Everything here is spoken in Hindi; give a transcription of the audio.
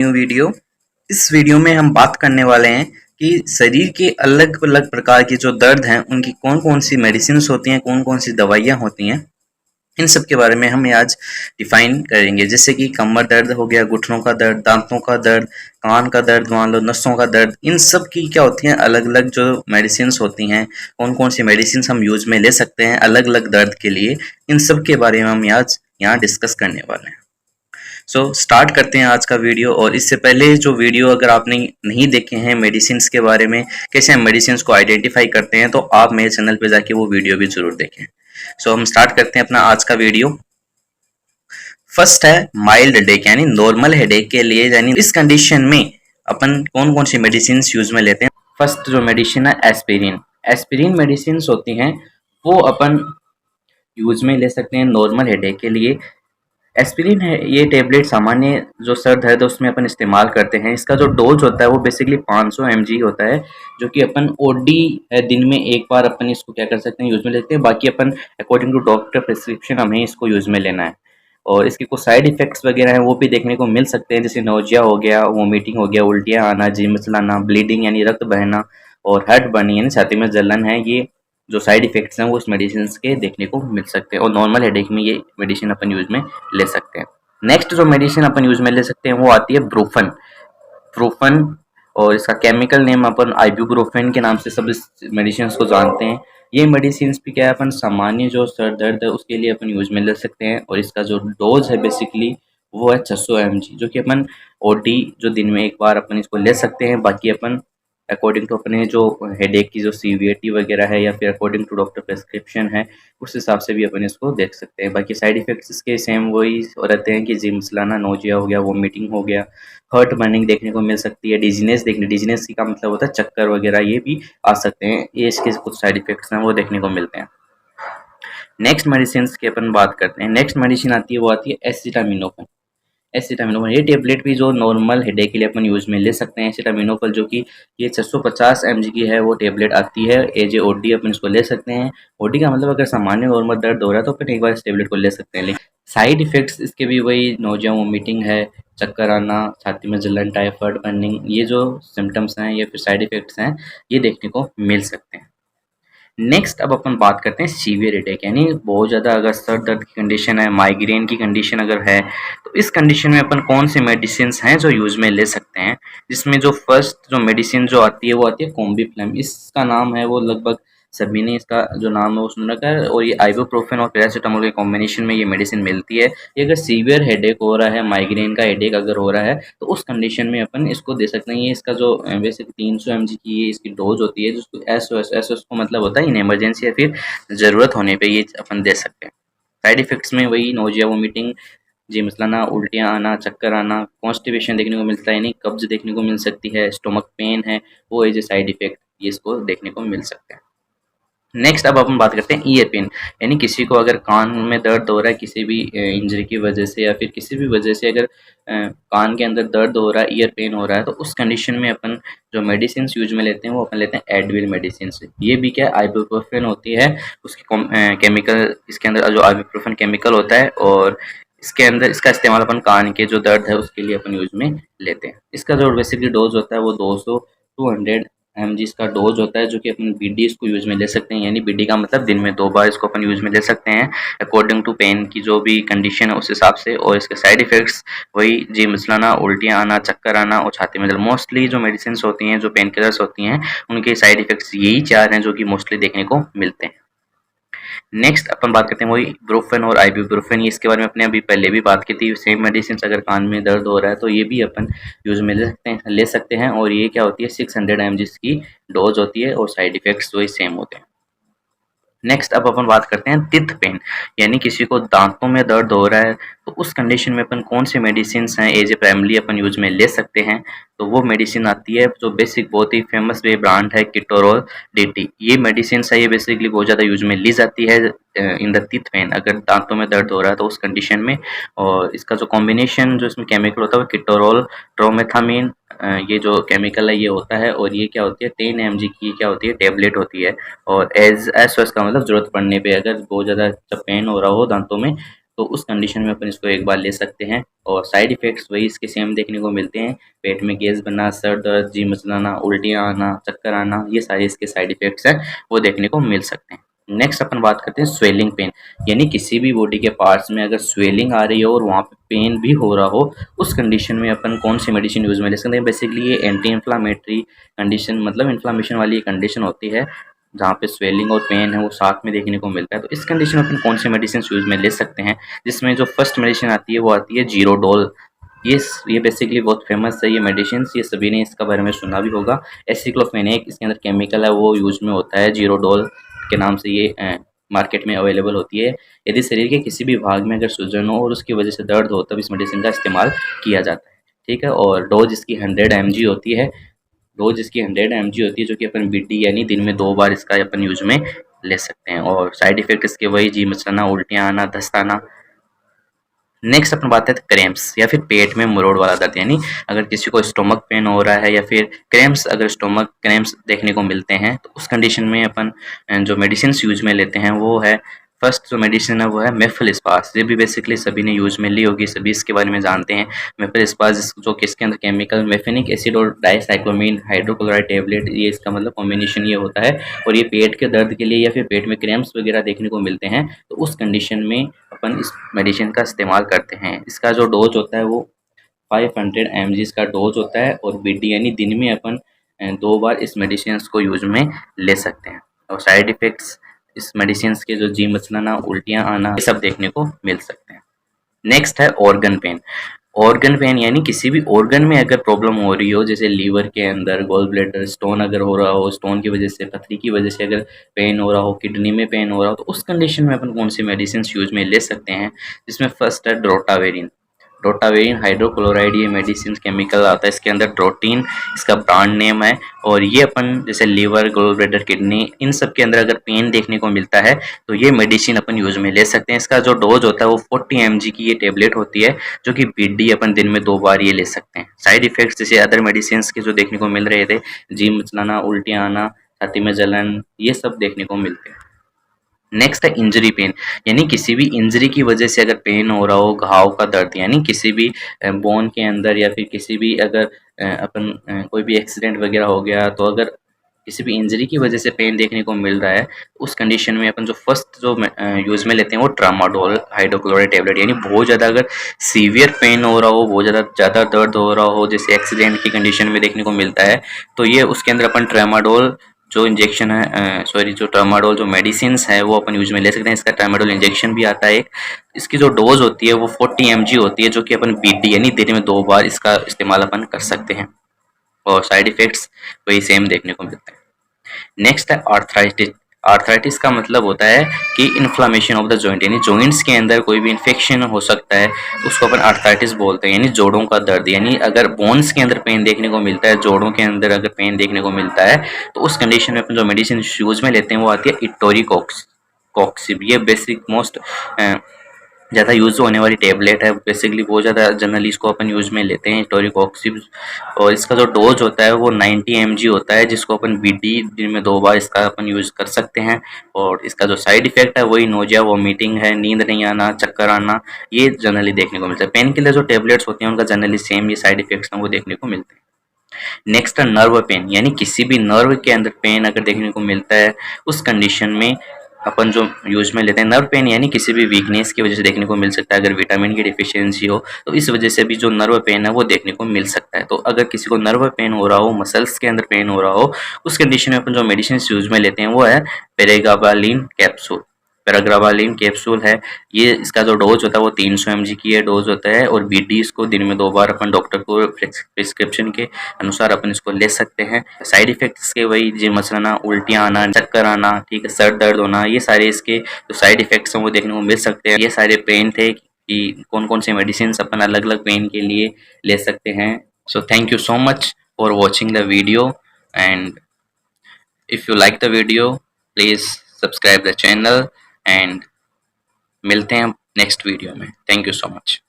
New video. इस वीडियो में हम बात करने वाले हैं कि शरीर के अलग अलग प्रकार के जो दर्द हैं उनकी कौन कौन सी मेडिसिन होती हैं, कौन कौन सी दवाइयाँ होती हैं। इन सब के बारे में हम आज डिफाइन करेंगे, जैसे कि कमर दर्द हो गया, घुटनों का दर्द, दांतों का दर्द, कान का दर्द, मान लो नसों का दर्द। इन सब की क्या होती हैं, अलग अलग जो मेडिसिन होती हैं, कौन कौन सी मेडिसिन हम यूज में ले सकते हैं अलग अलग दर्द के लिए। इन सब के बारे में हम आज यहाँ डिस्कस करने वाले हैं। स्टार्ट करते हैं आज का वीडियो। और इससे पहले जो वीडियो अगर आपने नहीं देखे हैं मेडिसिन के बारे में, कैसे हम मेडिसिन को आइडेंटिफाई करते हैं, तो आप मेरे चैनल पे जाके वो वीडियो भी जरूर देखें। हम स्टार्ट करते हैं अपना आज का वीडियो। फर्स्ट है माइल्ड हेडेक, यानी नॉर्मल हेडेक के लिए, यानी इस कंडीशन में अपन कौन कौन सी मेडिसिन यूज में लेते हैं। फर्स्ट जो मेडिसिन है एस्पिरिन। एस्पिरिन मेडिसिन होती हैं वो अपन यूज में ले सकते हैं नॉर्मल हेडेक के लिए। एस्पिरिन है ये टेबलेट सामान्य जो सर दर्द है उसमें अपन इस्तेमाल करते हैं। इसका जो डोज होता है वो बेसिकली 500 mg होता है, जो कि अपन ओडी है दिन में एक बार अपन इसको क्या कर सकते हैं, यूज में लेते हैं। बाकी अपन अकॉर्डिंग टू डॉक्टर प्रिस्क्रिप्शन हमें इसको यूज में लेना है। और इसके कुछ साइड इफेक्ट्स वगैरह हैं वो भी देखने को मिल सकते हैं, जैसे नोजिया हो गया, वोमिटिंग हो गया, उल्टियाँ आना, जी मिचलाना, ब्लीडिंग यानी रक्त बहना, और हार्ट बर्निंग यानी छाती में जलन है। ये जो साइड इफेक्ट्स हैं वो इस मेडिसिन के देखने को मिल सकते हैं। और नॉर्मल हेडेक में ये मेडिसिन अपन यूज में ले सकते हैं। नेक्स्ट जो मेडिसिन अपन यूज में ले सकते हैं वो आती है ब्रूफन। ब्रूफन और इसका केमिकल नेम अपन आइब्यूप्रोफेन के नाम से सब इस मेडिसिन को जानते हैं। ये मेडिसिन भी क्या है, अपन सामान्य जो सर दर्द है उसके लिए अपन यूज में ले सकते हैं। और इसका जो डोज है बेसिकली वो है 600 mg, जो कि अपन ओडी जो दिन में एक बार अपन इसको ले सकते हैं। बाकी अपन अकॉर्डिंग टू अपने जो हेडेक की जो सीवियरिटी वगैरह है या फिर अकॉर्डिंग टू डॉक्टर प्रेस्क्रिप्शन है उस हिसाब से भी अपन इसको देख सकते हैं। बाकी साइड इफेक्ट्स इसके सेम वही रहते हैं कि जी मिचलाना, नोजिया हो गया, वोमिटिंग हो गया, हर्ट बर्निंग देखने को मिल सकती है, डिजीनेस डिजीनेस का मतलब होता है चक्कर वगैरह, ये भी आ सकते हैं। ये इसके कुछ साइड इफेक्ट्स हैं वो देखने को मिलते हैं। नेक्स्ट मेडिसिन की अपन बात करते हैं। नेक्स्ट मेडिसिन आती है वो आती है एसिटामिनोफेन। एसिटामिनोफेन ये टेबलेट भी जो नॉर्मल हेडेक के लिए अपन यूज में ले सकते हैं। एसिटामिनोफेन जो कि ये 650 mg की है वो टेबलेट आती है एज ए ओडी, अपन इसको ले सकते हैं। ओडी का मतलब अगर सामान्य नॉर्मल दर्द हो रहा है तो अपन एक बार इस टेबलेट को ले सकते हैं। लेकिन साइड इफेक्ट्स इसके भी वही नोजिया, वोमिटिंग है, चक्कर आना, छाती में जलन, टाइफाइड, बर्निंग, ये जो सिम्टम्स हैं या फिर साइड इफेक्ट्स हैं ये देखने को मिल सकते हैं। नेक्स्ट अब अपन बात करते हैं सीवियर हेडेक, यानी बहुत ज़्यादा अगर सर दर्द की कंडीशन है, माइग्रेन की कंडीशन अगर है, तो इस कंडीशन में अपन कौन सी मेडिसिन हैं जो यूज में ले सकते हैं। जिसमें जो फर्स्ट जो मेडिसिन जो आती है वो आती है कॉम्बीफ्लैम। इसका नाम है वो लगभग सभी ने इसका जो नाम है वो सुन रखा है। और ये आइबुप्रोफेन और पैरासीटामोल के कॉम्बिनेशन में ये मेडिसिन मिलती है। ये अगर सीवियर हेडेक हो रहा है, माइग्रेन का हेडेक अगर हो रहा है, तो उस कंडीशन में अपन इसको दे सकते हैं। ये इसका जो वैसे 300 mg की ये इसकी डोज होती है, जिसको एस को मतलब होता है इन इमरजेंसी या फिर ज़रूरत होने पे ये अपन दे सकते हैं। साइड इफेक्ट्स में वही नोजिया, वोमिटिंग, जी मिचलाना, उल्टियाँ आना, चक्कर आना, कॉन्स्टिपेशन देखने को मिलता है, यानी कब्ज देखने को मिल सकती है, स्टोमक पेन है वो एज ए साइड इफेक्ट ये इसको देखने को मिल सकते हैं। नेक्स्ट अब अपन बात करते हैं ईयर पेन, यानी किसी को अगर कान में दर्द हो रहा है किसी भी इंजरी की वजह से या फिर किसी भी वजह से अगर कान के अंदर दर्द हो रहा है, ईयर पेन हो रहा है, तो उस कंडीशन में अपन जो मेडिसिन यूज में लेते हैं वो अपन लेते हैं एडविल मेडिसिन से। ये भी क्या आइबुप्रोफेन होती है, उसकी केमिकल इसके अंदर जो आइबुप्रोफेन केमिकल होता है, और इसके अंदर इसका इस्तेमाल अपन कान के जो दर्द है उसके लिए अपन यूज में लेते हैं। इसका जो बेसिकली डोज होता है वो 200 mg इसका डोज होता है, जो कि अपन बीडी इसको यूज में ले सकते हैं। यानी बीडी का मतलब दिन में 2 बार इसको अपन यूज में ले सकते हैं अकॉर्डिंग टू पेन की जो भी कंडीशन है उस हिसाब से। और इसके साइड इफेक्ट्स वही जी मिचलाना, उल्टियाँ आना, चक्कर आना और छाती में जलन। मोस्टली जो मेडिसिन होती हैं, जो पेन किलर्स होती हैं, उनके साइड इफेक्ट्स यही 4 हैं जो कि मोस्टली देखने को मिलते हैं। नेक्स्ट अपन बात करते हैं वही ब्रूफेन और आइबुप्रोफेन। इसके बारे में अपने अभी पहले भी बात की थी। सेम मेडिसिन अगर कान में दर्द हो रहा है तो ये भी अपन यूज में ले सकते हैं। और ये क्या होती है 600 mg की डोज होती है और साइड इफेक्ट्स वही सेम होते हैं। नेक्स्ट अब अपन बात करते हैं टिथ पेन, यानी किसी को दांतों में दर्द हो रहा है तो उस कंडीशन में अपन कौन सी मेडिसिन हैं एज ए प्राइमरी अपन यूज में ले सकते हैं। तो वो मेडिसिन आती है जो बेसिक बहुत ही फेमस वे ब्रांड है किटोरोल डीटी। ये मेडिसिन है, ये बेसिकली बहुत ज़्यादा यूज में ली जाती है इन द टिथ पेन, अगर दांतों में दर्द हो रहा है तो उस कंडीशन में। और इसका जो कॉम्बिनेशन जो इसमें केमिकल होता है वो किटोरोल ट्रोमेथामिन ये जो केमिकल है ये होता है। और ये क्या होती है 10 mg की क्या होती है टेबलेट होती है। और एस का मतलब ज़रूरत पड़ने पे, अगर बहुत ज़्यादा जब पेन हो रहा हो दांतों में तो उस कंडीशन में अपन इसको एक बार ले सकते हैं। और साइड इफ़ेक्ट्स वही इसके सेम देखने को मिलते हैं, पेट में गैस बनना, सर दर्द, जी मचलाना, उल्टियाँ आना, चक्कर आना, ये सारे इसके साइड इफ़ेक्ट्स हैं, वो देखने को मिल सकते हैं। नेक्स्ट अपन बात करते हैं स्वेलिंग पेन, यानी किसी भी बॉडी के पार्ट्स में अगर स्वेलिंग आ रही हो और वहाँ पे पेन भी हो रहा हो, उस कंडीशन में अपन कौन सी मेडिसिन यूज़ में ले सकते हैं। बेसिकली ये एंटी इन्फ्लामेटरी कंडीशन, मतलब इन्फ्लामेशन वाली कंडीशन होती है जहाँ पे स्वेलिंग और पेन है वो साथ में देखने को मिलता है। तो इस कंडीशन में अपन कौन सी मेडिसिन यूज़ में ले सकते हैं, जिसमें जो फर्स्ट मेडिसिन आती है वो आती है जीरोडोल। ये बेसिकली बहुत फेमस है ये मेडिसिन, ये सभी ने इसका बारे में सुना भी होगा। एसिक्लोफेनेक इसके अंदर केमिकल है वो यूज में होता है, जीरोडोल के नाम से ये मार्केट में अवेलेबल होती है। यदि शरीर के किसी भी भाग में अगर सूजन हो और उसकी वजह से दर्द हो तब इस मेडिसिन का इस्तेमाल किया जाता है। ठीक है, और डोज इसकी 100 mg होती है। डोज इसकी 100 mg होती है, जो कि अपन बीटी यानी दिन में 2 बार इसका अपन यूज में ले सकते हैं। और साइड इफेक्ट इसके वही जी मचलाना, उल्टियाँ आना, दस्त आना। नेक्स्ट अपन बात करते हैं क्रैम्प्स या फिर पेट में मरोड़ वाला दर्द, यानी अगर किसी को स्टोमक पेन हो रहा है या फिर क्रैम्प्स, अगर स्टोमक क्रैम्प्स देखने को मिलते हैं तो उस कंडीशन में अपन जो मेडिसिन यूज में लेते हैं वो है, फर्स्ट जो मेडिसिन है वो है मेफिलिस्पास। ये भी बेसिकली सभी ने यूज में ली होगी, सभी इसके बारे में जानते हैं। मेफिलिस्पास जो कि इसके अंदर केमिकल मेफेनिक एसिड और डाइसाइक्लोमीन हाइड्रोक्लोराइड टेबलेट, ये इसका मतलब कॉम्बिनेशन ये होता है। और ये पेट के दर्द के लिए या फिर पेट में क्रैम्प्स वगैरह देखने को मिलते हैं तो उस कंडीशन में अपन इस मेडिसिन का इस्तेमाल करते हैं। इसका जो डोज होता है वो 500 mg का डोज होता है और बीडी यानी दिन में अपन 2 बार इस मेडिसिन को यूज में ले सकते हैं। और साइड इफ़ेक्ट्स इस मेडिसिन के जो जी मचलाना, उल्टियाँ आना, ये सब देखने को मिल सकते हैं। नेक्स्ट है ऑर्गन पेन। ऑर्गन पेन यानी किसी भी ऑर्गन में अगर प्रॉब्लम हो रही हो, जैसे लीवर के अंदर गॉल ब्लैडर स्टोन अगर हो रहा हो, स्टोन की वजह से, पथरी की वजह से अगर पेन हो रहा हो, किडनी में पेन हो रहा हो, तो उस कंडीशन में अपन कौन सी मेडिसिन यूज में ले सकते हैं, जिसमें फर्स्ट है ड्रोटावेरिन। ड्रोटावेरिन हाइड्रोक्लोराइड, ये मेडिसिन केमिकल आता है इसके अंदर, ड्रोटीन इसका ब्रांड नेम है। और ये अपन जैसे लीवर, गॉल ब्लैडर, किडनी, इन सब के अंदर अगर पेन देखने को मिलता है तो ये मेडिसिन अपन यूज में ले सकते हैं। इसका जो डोज होता है वो 40 mg की ये टेबलेट होती है, जो कि बीडी अपन दिन में 2 बार ये ले सकते हैं। साइड इफेक्ट्स जैसे अदर मेडिसिन के जो देखने को मिल रहे थे, जी मचलाना, उल्टियाँ आना, छाती में जलन, ये सब देखने को मिलते हैं। नेक्स्ट है इंजरी पेन, यानी किसी भी इंजरी की वजह से अगर पेन हो रहा हो, घाव का दर्द, यानी किसी भी बोन के अंदर या फिर किसी भी अगर अपन कोई भी एक्सीडेंट वगैरह हो गया तो अगर किसी भी इंजरी की वजह से पेन देखने को मिल रहा है, उस कंडीशन में अपन जो फर्स्ट जो यूज में लेते हैं वो ट्रामाडोल हाइड्रोक्लोराइड टेबलेट। यानी बहुत ज़्यादा अगर सीवियर पेन हो रहा हो, बहुत ज़्यादा दर्द हो रहा हो, जैसे एक्सीडेंट की कंडीशन में देखने को मिलता है, तो ये उसके अंदर अपन ट्रामाडोल जो इंजेक्शन है, सॉरी जो ट्रामाडोल जो मेडिसिन है वो अपन यूज में ले सकते हैं। इसका ट्रामाडोल इंजेक्शन भी आता है एक, इसकी जो डोज होती है वो 40 mg होती है, जो कि अपन बीडी यानी दिन में 2 बार इसका इस्तेमाल अपन कर सकते हैं। और साइड इफेक्ट्स वही सेम देखने को मिलते हैं। नेक्स्ट है आर्थराइटिस। आर्थराइटिस का मतलब होता है कि इन्फ्लामेशन ऑफ द जॉइंट, यानी जॉइंट्स के अंदर कोई भी इन्फेक्शन हो सकता है, उसको अपन आर्थराइटिस बोलते हैं, यानी जोड़ों का दर्द। यानी अगर बोन्स के अंदर पेन देखने को मिलता है, जोड़ों के अंदर अगर पेन देखने को मिलता है, तो उस कंडीशन में अपन जो मेडिसिन यूज में लेते हैं वो आती है इटोरिकॉक्स कॉक्सिब। ये बेसिक मोस्ट ज़्यादा यूज़ होने वाली टेबलेट है, बेसिकली बहुत ज़्यादा जनरली इसको अपन यूज़ में लेते हैं, टोरिकॉक्सिब। और इसका जो डोज होता है वो 90 mg होता है, जिसको अपन बीडी दिन में 2 बार इसका अपन यूज़ कर सकते हैं। और इसका जो साइड इफेक्ट है वही नोजिया, वोमिटिंग है, नींद नहीं आना, चक्कर आना, ये जनरली देखने को मिलता है। पेन किलर जो टेबलेट्स होती हैं उनका जनरली सेम ये साइड इफेक्ट्स हैं वो देखने को मिलते हैं। नेक्स्ट है नर्व पेन, यानी किसी भी नर्व के अंदर पेन अगर देखने को मिलता है, उस कंडीशन में अपन जो यूज में लेते हैं नर्व पेन, यानी किसी भी वीकनेस की वजह से देखने को मिल सकता है। अगर विटामिन की डिफिशियंसी हो तो इस वजह से भी जो नर्व पेन है वो देखने को मिल सकता है। तो अगर किसी को नर्व पेन हो रहा हो, मसल्स के अंदर पेन हो रहा हो, उस कंडीशन में अपन जो मेडिसिन यूज में लेते हैं वो है पेरेगाबालिन कैप्सूल। पैराग्रावालिन कैप्सूल है, ये इसका जो डोज होता है वो 300 mg की ये डोज होता है। और बीडी इसको दिन में 2 बार अपन डॉक्टर को प्रिस्क्रिप्शन के अनुसार अपन इसको ले सकते हैं। साइड इफेक्ट्स के वही जी मचलाना, उल्टियाँ आना, चक्कर आना, ठीक है, सर दर्द होना, ये सारे इसके जो साइड इफेक्ट्स हैं वो देखने को मिल सकते हैं। ये सारे पेन थे कि कौन कौन से मेडिसिन अपन अलग अलग पेन के लिए ले सकते हैं। So thank you so much for watching the video, and if you like the video please subscribe the channel, and मिलते हैं नेक्स्ट वीडियो में। Thank you so much.